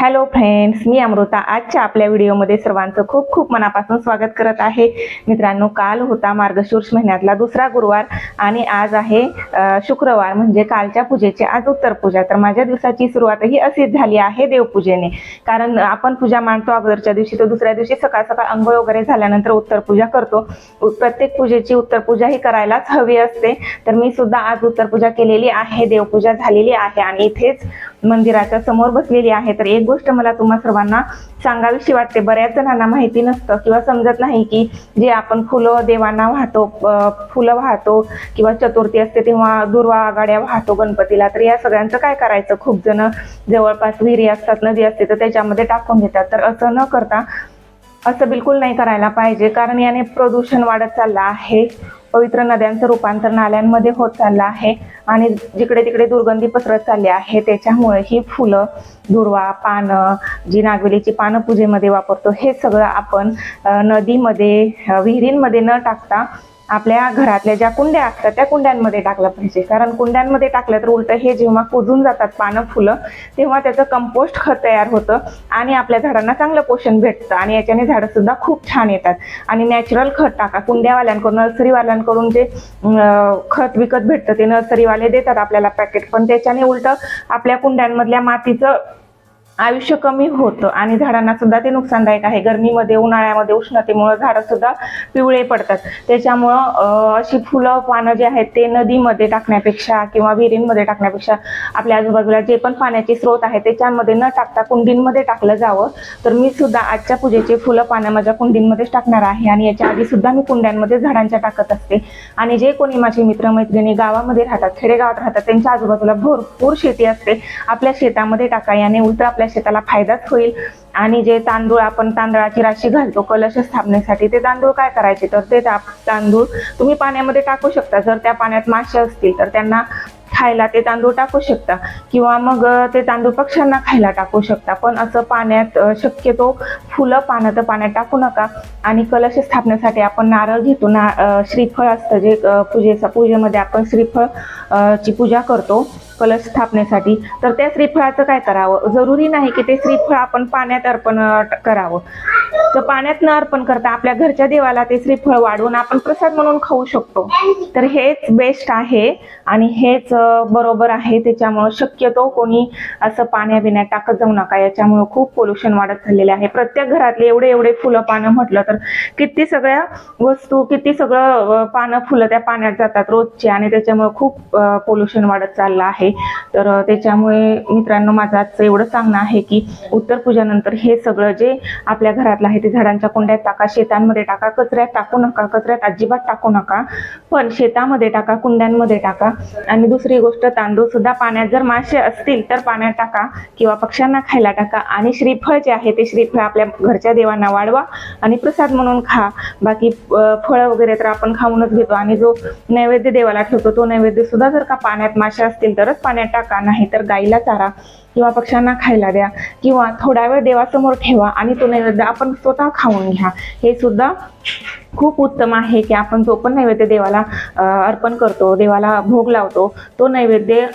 Hello friends, मी अमृता आजच्या आपल्या व्हिडिओमध्ये सर्वांचं खूप खूप मनापासून स्वागत करत आहे. मित्रांनो, काल होता मार्गशीर्ष महिन्यातला दुसरा गुरुवार आणि आज आहे शुक्रवार, म्हणजे कालच्या पूजेची आज उत्तर पूजा. तर माझ्या दिवसाची सुरुवात ही अशीच झाली आहे देवपूजेने. कारण आपण पूजा मांडतो अगोदरच्या दिवशी, तर दुसऱ्या दिवशी सकाळ सकाळ अंघोळ वगैरे झाल्यानंतर उत्तर पूजा करतो. प्रत्येक पूजेची उत्तर पूजा ही करायलाच हवी असते. तर मी सुद्धा आज उत्तर पूजा केलेली आहे, देवपूजा झालेली आहे आणि इथेच मंदिराच्या समोर बसलेली आहे. तर एक गोष्ट मला तुम्हा सर्वांना सांगावीशी वाटते. बऱ्याच जणांना माहिती नसतं किंवा समजत नाही की जे आपण फुलं देवांना वाहतो, फुलं वाहतो किंवा चतुर्थी असते तेव्हा दुर्वा गाड्या वाहतो गणपतीला, तर या सगळ्यांचं काय करायचं? खूप जण जवळपास विहिरी असतात, नदी असते, तर त्याच्यामध्ये टाकून देतात. तर असं न करता असं बिलकुल नाही करायला पाहिजे, कारण याने प्रदूषण वाढत चाललं आहे. पवित्र नद्यांचं रूपांतर नाल्यांमध्ये होत चाललं आहे आणि जिकडे तिकडे दुर्गंधी पसरत चालली आहे. त्याच्यामुळे ही फुलं, दुर्वा, पानं, जी नागवेलीची पानं पूजेमध्ये वापरतो, हे सगळं आपण नदीमध्ये, विहिरींमध्ये न टाकता आपल्या घरातल्या ज्या कुंड्या असतात त्या कुंड्यांमध्ये टाकलं पाहिजे. कारण कुंड्यांमध्ये टाकलं तर उलट हे जेव्हा कुजून जातात पानं, फुलं, तेव्हा त्याचं कंपोस्ट खत तयार होतं आणि आपल्या झाडांना चांगलं पोषण भेटतं आणि याच्याने झाडं सुद्धा खूप छान येतात. आणि नॅचरल खत टाका. कुंड्यावाल्यांकडून, नर्सरीवाल्यांकडून जे खत विकत भेटतं ते नर्सरीवाले देतात आपल्याला पॅकेट, पण त्याच्याने उलट आपल्या कुंड्यांमधल्या मातीचं आयुष्य कमी होतं आणि झाडांना सुद्धा ते नुकसानदायक आहे. गरमीमध्ये, उन्हाळ्यामध्ये उष्णतेमुळे झाडं सुद्धा पिवळे पडतात. त्याच्यामुळं अशी फुलं, पानं जे आहेत ते नदीमध्ये टाकण्यापेक्षा किंवा विहिरींमध्ये टाकण्यापेक्षा आपल्या आजूबाजूला जे पण पाण्याचे स्रोत आहे त्याच्यामध्ये न टाकता कुंडींमध्ये टाकलं जावं. तर मी सुद्धा आजच्या पूजेचे फुलं, पानं माझ्या कुंडींमध्येच टाकणार आहे आणि याच्या आधी सुद्धा मी कुंड्यांमध्ये झाडांच्या टाकत असते. आणि जे कोणी माझे मित्रमैत्रिणी गावामध्ये राहतात, खेडेगावात राहतात, त्यांच्या आजूबाजूला भरपूर शेती असते, आपल्या शेतामध्ये टाका. याने उलट आपल्या शेताला फायदाच होईल. आणि जे तांदूळ, आपण तांदळाची राशी घालतो कलश स्थापनेसाठी, ते तांदूळ काय करायचे, तर ते तांदूळ तुम्ही पाण्यामध्ये टाकू शकता. जर त्या पाण्यात मासे असतील तर त्यांना खायला ते तांदूळ टाकू शकता किंवा मग ते तांदूळ पक्ष्यांना खायला टाकू शकता. पण असं पाण्यात शक्यतो फुलं, पानं तर पाण्यात टाकू नका. आणि कलश स्थापनेसाठी आपण नारळ घेतो, श्रीफळ असतं जे पूजेमध्ये आपण श्रीफळ ची पूजा करतो कलश स्थापनेसाठी. तर त्या श्रीफळाचं काय करावं? जरुरी नाही की ते श्रीफळ आपण पाण्यात अर्पण करावं. तर पाण्यात न अर्पण करता आपल्या घरच्या देवाला ते श्रीफळ वाढवून आपण प्रसाद म्हणून खाऊ शकतो. तर हेच बेस्ट आहे आणि हेच बरोबर आहे. त्याच्यामुळं शक्यतो कोणी असं पाण्याबिण्यात टाकत जाऊ नका. याच्यामुळे खूप पोल्युशन वाढत चाललेले आहे. प्रत्येक घरातले एवढे एवढे फुलं, पानं म्हटलं तर किती सगळ्या वस्तू, किती सगळं पानं, फुलं त्या पाण्यात जातात रोजचे आणि त्याच्यामुळे खूप पोल्युशन वाढत चाललं आहे. तर त्याच्यामुळे मित्रांनो, माझं आजचं एवढं सांगणं आहे की उत्तर पूजेनंतर हे सगळं जे आपल्या घरातलं आहे ते झाडांच्या कुंड्यात टाका, शेतांमध्ये टाका. कचऱ्यात टाकू नका, कचऱ्यात अजिबात टाकू नका, पण शेतामध्ये टाका, कुंड्यांमध्ये टाका. आणि दुसरी गोष्ट, तांदूळ सुद्धा पाण्यात, जर मासे असतील तर पाण्यात टाका किंवा पक्ष्यांना खायला टाका. आणि श्रीफळ जे आहे ते श्रीफळ आपल्या घरच्या देवांना वाढवा आणि प्रसाद म्हणून खा. बाकी फळं वगैरे तर आपण खाऊनच घेतो आणि जो नैवेद्य देवाला ठेवतो तो नैवेद्य सुद्धा जर का पाण्यात मासे असतील तरच पाण्यात टाका, नाही तर गाईला चारा किंवा पक्ष्यांना खायला द्या किंवा थोडा वेळ देवासमोर ठेवा आणि तो नैवेद्य आपण स्वतः खाऊन घ्या. हे सुद्धा खूप उत्तम आहे की आपण जो पण नैवेद्य देवाला अर्पण करतो, देवाला भोग लावतो, तो नैवेद्य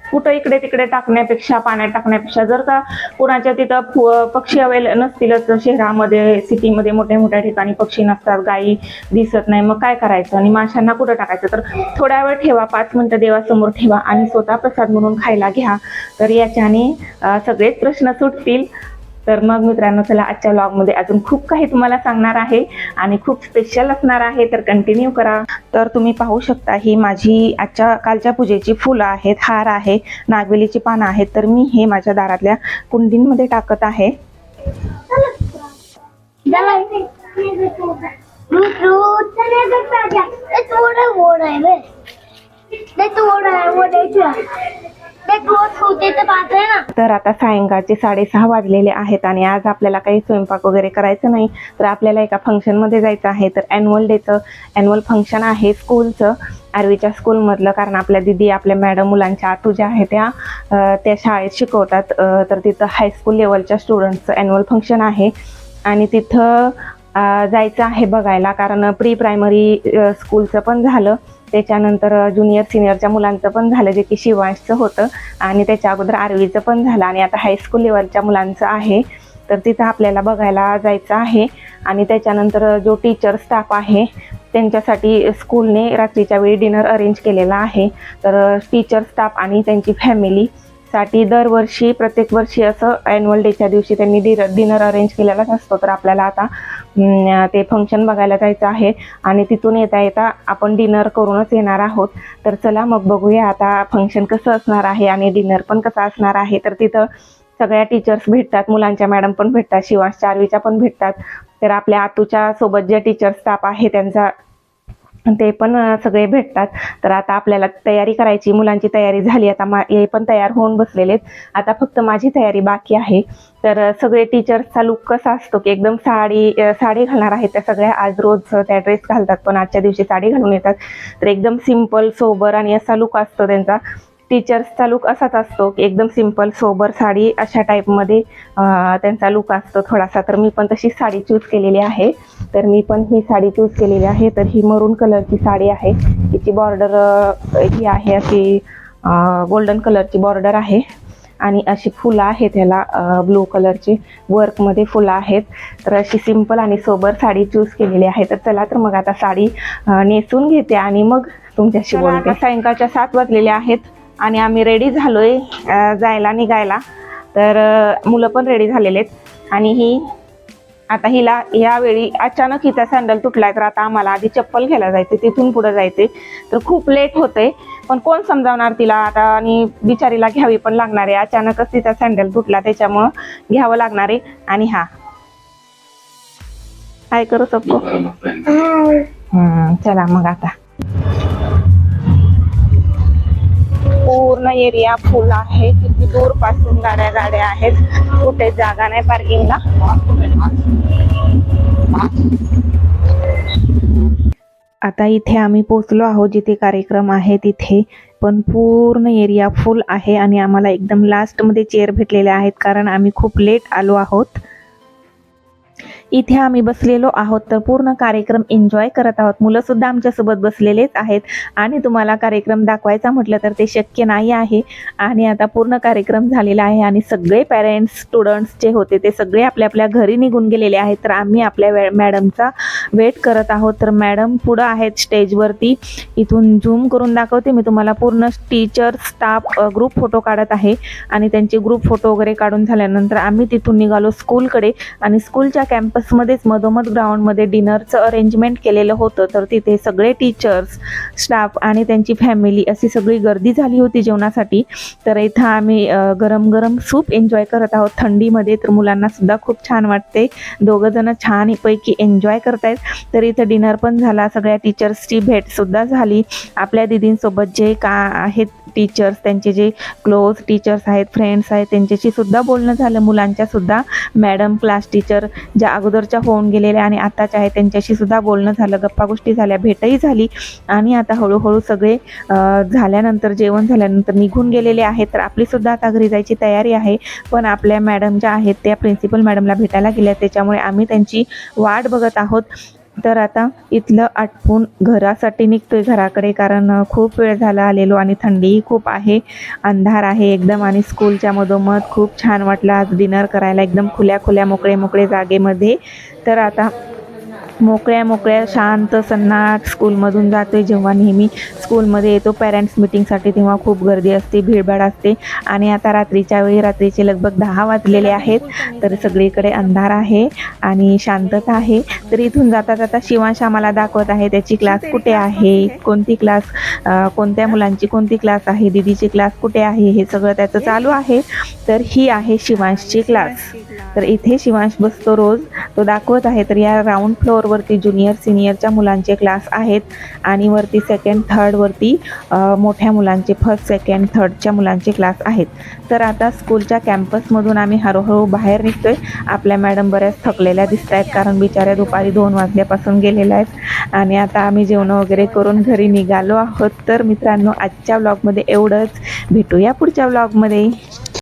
कुठं इकडे तिकडे टाकण्यापेक्षा, पाण्यात टाकण्यापेक्षा, जर का कोणाच्या तिथं पक्षी अवेलेबल नसतीलच, शहरामध्ये, सिटीमध्ये मोठ्या मोठ्या ठिकाणी पक्षी नसतात, गायी दिसत नाही, मग काय करायचं आणि माशांना कुठं टाकायचं? तर थोडा वेळ ठेवा, 5 मिनिटं देवासमोर ठेवा आणि स्वतः प्रसाद म्हणून खायला घ्या. तर याच्याने सगळेच प्रश्न सुटतील. तर मग मित्रांनो, चला आजच्या व्लॉगमध्ये अजून खूप काही तुम्हाला सांगणार आहे आणि खूप स्पेशल असणार आहे, तर कंटिन्यू करा. तर तुम्ही पाहू शकता, ही माझी कालच्या पूजेची फुलं आहेत, हार आहे, नागवेलीची पानं आहेत. तर मी हे माझ्या दारातल्या कुंडींमध्ये टाकत आहे. तर आता सायंकाळचे 6:30 वाजलेले आहेत आणि आज आपल्याला काही स्वयंपाक वगैरे करायचं नाही, तर आपल्याला एका फंक्शनमध्ये जायचं आहे. तर ॲन्युअल फंक्शन आहे स्कूलचं, आरवीच्या स्कूलमधलं. कारण आपल्या दिदी, आपल्या मॅडम, मुलांच्या आतू ज्या आहेत त्या शाळेत शिकवतात. तर तिथं हायस्कूल लेवलच्या स्टुडंट्सचं ॲन्युअल फंक्शन आहे आणि तिथं जायचं आहे बघायला. कारण प्री प्रायमरी स्कूलचं पण झालं त्याच्यानंतर ज्युनियर सिनियरच्या मुलांचं पण झालं, जे की शिवांशचं होतं, आणि त्याच्या अगोदर आरवीचं पण झालं, आणि आता हायस्कूल लेवलच्या मुलांचं आहे. तर तिथं आपल्याला बघायला जायचं आहे. आणि त्याच्यानंतर जो टीचर स्टाफ आहे त्यांच्यासाठी स्कूलने रात्रीच्या वेळी डिनर अरेंज केलेला आहे. तर टीचर स्टाफ आणि त्यांची फॅमिलीसाठी दरवर्षी प्रत्येक वर्षी असं ॲन्युअल डेच्या दिवशी त्यांनी डिनर अरेंज केलेलाच असतो. तर आपल्याला आता ते फंक्शन बघायला जायचं आहे, आणि तिथून येता येता आपण डिनर करूनच येणार आहोत. तर चला मग बघूया आता फंक्शन कसं असणार आहे आणि डिनर पण कसा असणार आहे. तर तिथं सगळ्या टीचर्स भेटतात, मुलांच्या मॅडम पण भेटतात, शिवांशच्या आरवीच्या पण भेटतात. तर आपल्या आतूच्या सोबत जे टीचर स्टाफ आहे त्यांचा ते पण सगळे भेटतात. तर आता आपल्याला तयारी करायची, मुलांची तयारी झाली, आता हे पण तयार होऊन बसलेले. आता फक्त माझी तयारी बाकी आहे. तर सगळे टीचर्सचा लुक कसा असतो की एकदम साडी घालणार आहेत त्या सगळ्या. आज रोज त्या ड्रेस घालतात, पण आजच्या दिवशी साडी घालून येतात. तर एकदम सिम्पल सोबर आणि असा लुक असतो त्यांचा. टीचर्सचा लुक असाच असतो की एकदम सिंपल सोबर साडी अशा टाईपमध्ये त्यांचा लुक असतो थोडासा. तर मी पण तशीच साडी चूज केलेली आहे. तर मी पण ही साडी चूज केलेली आहे. तर ही मरून कलरची साडी आहे, तिची बॉर्डर ही आहे अशी गोल्डन कलरची बॉर्डर आहे, आणि अशी फुलं आहेत त्याला ब्लू कलरची वर्कमध्ये फुलं आहेत. तर अशी सिंपल आणि सोबर साडी चूज केलेली आहे. तर चला तर मग आता साडी नेसून घेते आणि मग तुमच्याशी बोलते. सायंकाळच्या 7 वाजलेले आहेत आणि आम्ही रेडी झालोय जायला निघायला. तर मुलं पण रेडी झालेले आहेत, आणि हिला यावेळी अचानक हिचा सँडल तुटलाय. तर आता आम्हाला आधी चप्पल घ्यायला जायचे, तिथून पुढे जायचे. तर खूप लेट होते, पण कोण समजावणार तिला आता, आणि बिचारीला घ्यावी पण लागणार आहे. अचानकच तिचा सँडल तुटला, त्याच्यामुळं घ्यावं लागणार आहे. आणि काय करू सबको. चला मग आता पूर्ण एरिया फुल आहे. किती दूर पासून गाड्या आहेत, कुठे जागा नाही पार्किंगला. आता इथे आम्ही पोहोचलो आहोत जिथे कार्यक्रम आहे तिथे, पण पूर्ण एरिया फुल आहे आणि आम्हाला एकदम लास्टमध्ये चेअर भेटलेल्या आहेत, कारण आम्ही खूप लेट आलो आहोत. इथे आम्ही बसलेलो आहोत, तर पूर्ण कार्यक्रम एन्जॉय करत आहोत. मुलं सुद्धा आमच्यासोबत बसलेलेच आहेत, आणि तुम्हाला कार्यक्रम दाखवायचा म्हटलं तर ते शक्य नाही आहे. आणि आता पूर्ण कार्यक्रम झालेला आहे, आणि सगळे पेरेंट्स स्टुडंट्स जे होते ते सगळे आपल्या आपल्या घरी निघून गेलेले आहेत. तर आम्ही आपल्या मॅडमचा वेट करत आहोत. तर मॅडम पुढं आहेत स्टेजवरती. इथून झूम करून दाखवते मी तुम्हाला. पूर्ण टीचर स्टाफ ग्रुप फोटो काढत आहे, आणि त्यांचे ग्रुप फोटो वगैरे काढून झाल्यानंतर आम्ही तिथून निघालो स्कूलकडे. आणि स्कूलच्या कॅम्पसमध्येच मधोमध ग्राउंडमध्ये डिनरचं अरेंजमेंट केलेलं होतं. तर तिथे सगळे टीचर्स स्टाफ आणि त्यांची फॅमिली अशी सगळी गर्दी झाली होती जेवणासाठी. तर इथं आम्ही गरम गरम सूप एन्जॉय करत आहोत थंडीमध्ये. तर मुलांना सुद्धा खूप छान वाटते, दोघं जण छान पैकी एन्जॉय करतायत. तर इथं डिनर पण झाला, सगळ्या टीचर्सची भेटसुद्धा झाली. आपल्या दीदींसोबत जे आहेत टीचर्स, त्यांचे जे क्लोज टीचर्स आहेत, फ्रेंड्स आहेत, त्यांच्याशी सुद्धा बोलणं झालं. मुलांच्या सुद्धा मॅडम, क्लास टीचर ज्या अगोदरच्या होऊन गेलेल्या आणि आताच्या आहेत त्यांच्याशी सुद्धा बोलणं झालं, गप्पा गोष्टी झाल्या, भेटही झाली. आणि आता हळूहळू सगळे झाल्यानंतर, जेवण झाल्यानंतर निघून गेलेले आहेत. तर आपली सुद्धा आता घरी जायची तयारी आहे. पण आपल्या मॅडम ज्या आहेत त्या प्रिन्सिपल मॅडमला भेटायला गेल्या, त्याच्यामुळे आम्ही त्यांची वाट बघत आहोत. तर आता इथलं आटपून घरासाठी निघतोय घराकडे, कारण खूप वेळ झाला आलेलो आणि थंडीही खूप आहे, अंधार आहे एकदम. आणि स्कूलच्या मधोमध खूप छान वाटलं आज डिनर करायला, एकदम खुल्या मोकळे जागेमध्ये. तर आता मोकळ्या शांत सन्नाट स्कूलमधून जातोय. जेव्हा नेहमी स्कूलमध्ये येतो पॅरेंट्स मीटिंगसाठी, तेव्हा खूप गर्दी असते, भीडभाड असते. आणि आता रात्रीचे लगभग 10 वाजलेले आहेत. तर सगळीकडे अंधार आहे आणि शांतता आहे. तर इथून जाता शिवांश आम्हाला दाखवत आहे त्याची क्लास कुठे आहे, कोणत्या मुलांची कोणती क्लास आहे, दीदीची क्लास कुठे आहे, हे सगळं त्याचं चालू आहे. तर ही आहे शिवांशची क्लास. तर इथे शिवांश बसतो रोज, तो दाखवत आहे. तर या ग्राउंड फ्लोअरवरती ज्युनियर सिनियरच्या मुलांचे क्लास आहेत, आणि वरती 2nd 3rd वरती मोठ्या मुलांचे 1st 2nd 3rdच्या मुलांचे क्लास आहेत. तर आता स्कूलच्या कॅम्पसमधून आम्ही हळूहळू बाहेर निघतोय. आपल्या मॅडम बऱ्याच थकलेल्या दिसत आहेत, कारण बिचाऱ्या दुपारी 2 वाजल्यापासून गेलेल्या आहेत. आणि आता आम्ही जेवण वगैरे करून घरी निघालो आहोत. तर मित्रांनो, आजच्या व्लॉगमध्ये एवढंच. भेटूया पुढच्या व्लॉगमध्ये.